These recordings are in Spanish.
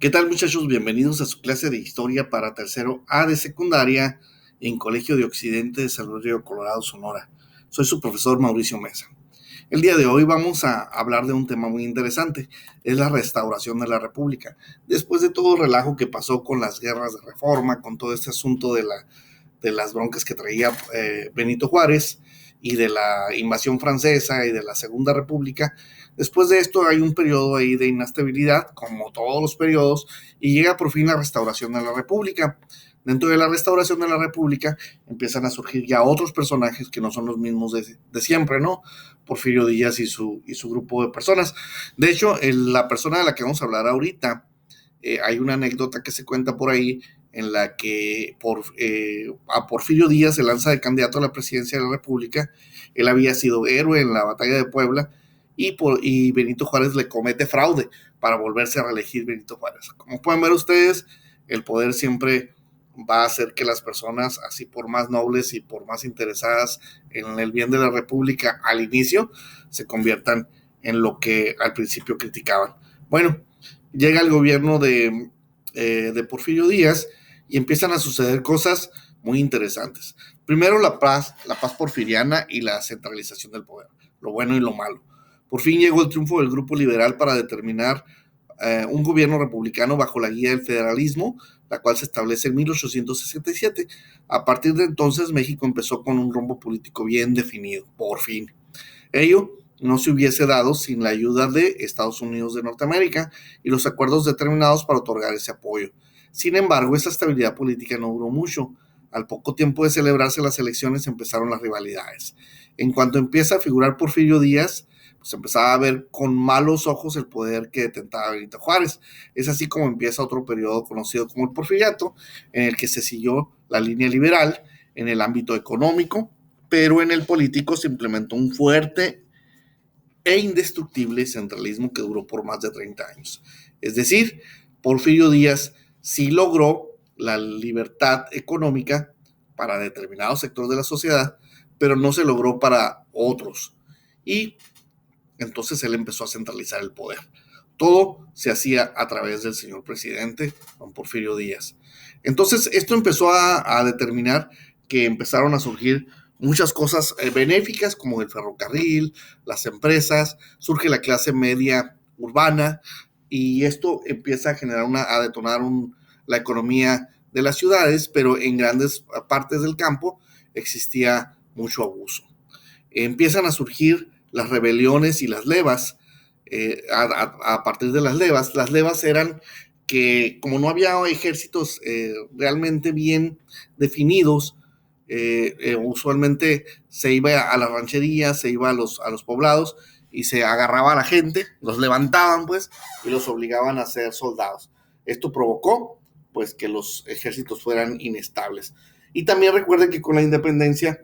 ¿Qué tal, muchachos? Bienvenidos a su clase de historia para tercero A de secundaria en Colegio de Occidente de San Luis Río Colorado, Sonora. Soy su profesor Mauricio Mesa. El día de hoy vamos a hablar de un tema muy interesante, es la restauración de la República. Después de todo el relajo que pasó con las guerras de reforma, con todo este asunto de las broncas que traía Benito Juárez y de la invasión francesa y de la Segunda República. Después de esto hay un periodo ahí de inestabilidad, como todos los periodos, y llega por fin la restauración de la República. Dentro de la restauración de la República empiezan a surgir ya otros personajes que no son los mismos de siempre, ¿no? Porfirio Díaz y su grupo de personas. De hecho, la persona de la que vamos a hablar ahorita, hay una anécdota que se cuenta por ahí en la que a Porfirio Díaz se lanza de candidato a la presidencia de la República. Él había sido héroe en la batalla de Puebla y Benito Juárez le comete fraude para volverse a reelegir Benito Juárez. Como pueden ver ustedes, el poder siempre va a hacer que las personas, así por más nobles y por más interesadas en el bien de la República al inicio, se conviertan en lo que al principio criticaban. Bueno, llega el gobierno de Porfirio Díaz y empiezan a suceder cosas muy interesantes. Primero, la paz porfiriana y la centralización del poder, lo bueno y lo malo. Por fin llegó el triunfo del grupo liberal para determinar un gobierno republicano bajo la guía del federalismo, la cual se establece en 1867. A partir de entonces, México empezó con un rumbo político bien definido, por fin. Ello no se hubiese dado sin la ayuda de Estados Unidos de Norteamérica y los acuerdos determinados para otorgar ese apoyo. Sin embargo, esa estabilidad política no duró mucho. Al poco tiempo de celebrarse las elecciones empezaron las rivalidades. En cuanto empieza a figurar Porfirio Díaz, pues empezaba a ver con malos ojos el poder que detentaba Benito Juárez. Es así como empieza otro periodo conocido como el Porfiriato, en el que se siguió la línea liberal en el ámbito económico, pero en el político se implementó un fuerte e indestructible centralismo que duró por más de 30 años. Es decir, Porfirio Díaz sí logró la libertad económica para determinados sectores de la sociedad, pero no se logró para otros. Y entonces él empezó a centralizar el poder. Todo se hacía a través del señor presidente, don Porfirio Díaz. Entonces esto empezó a determinar que empezaron a surgir muchas cosas benéficas como el ferrocarril, las empresas, surge la clase media urbana y esto empieza a generar a detonar la economía de las ciudades, pero en grandes partes del campo existía mucho abuso. Empiezan a surgir las rebeliones y las levas. A partir de las levas eran que como no había ejércitos realmente bien definidos, usualmente se iba a las rancherías, se iba a los poblados y se agarraba a la gente, los levantaban pues y los obligaban a ser soldados. Esto provocó pues que los ejércitos fueran inestables. Y también recuerden que con la independencia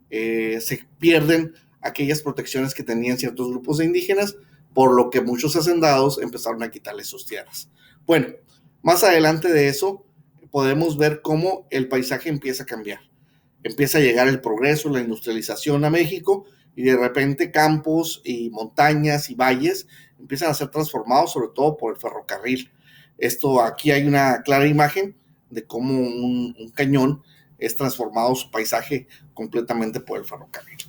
se pierden aquellas protecciones que tenían ciertos grupos de indígenas, por lo que muchos hacendados empezaron a quitarles sus tierras. Bueno, más adelante de eso podemos ver cómo el paisaje empieza a cambiar. Empieza a llegar el progreso, la industrialización a México y de repente campos y montañas y valles empiezan a ser transformados sobre todo por el ferrocarril. Esto aquí hay una clara imagen de cómo un cañón es transformado su paisaje completamente por el ferrocarril.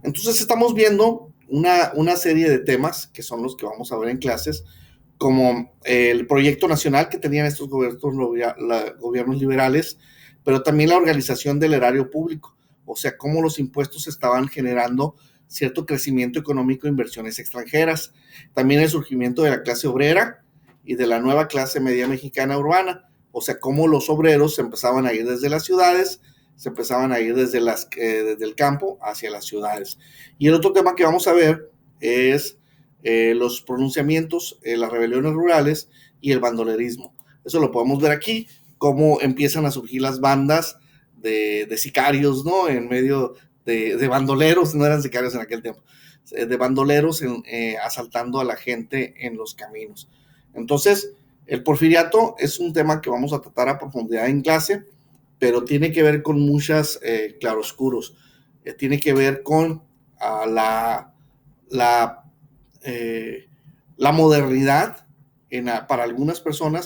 Entonces estamos viendo una serie de temas que son los que vamos a ver en clases, como el proyecto nacional que tenían estos gobiernos liberales, pero también la organización del erario público, o sea, cómo los impuestos estaban generando cierto crecimiento económico e inversiones extranjeras. También el surgimiento de la clase obrera y de la nueva clase media mexicana urbana, o sea, cómo los obreros se empezaban a ir desde las ciudades, se empezaban a ir desde el campo hacia las ciudades. Y el otro tema que vamos a ver es los pronunciamientos, las rebeliones rurales y el bandolerismo. Eso lo podemos ver aquí, cómo empiezan a surgir las bandas de sicarios, ¿no? En medio de bandoleros, no eran sicarios en aquel tiempo, de bandoleros asaltando a la gente en los caminos. Entonces, el porfiriato es un tema que vamos a tratar a profundidad en clase, pero tiene que ver con muchas claroscuros. Tiene que ver con la, la modernidad para algunas personas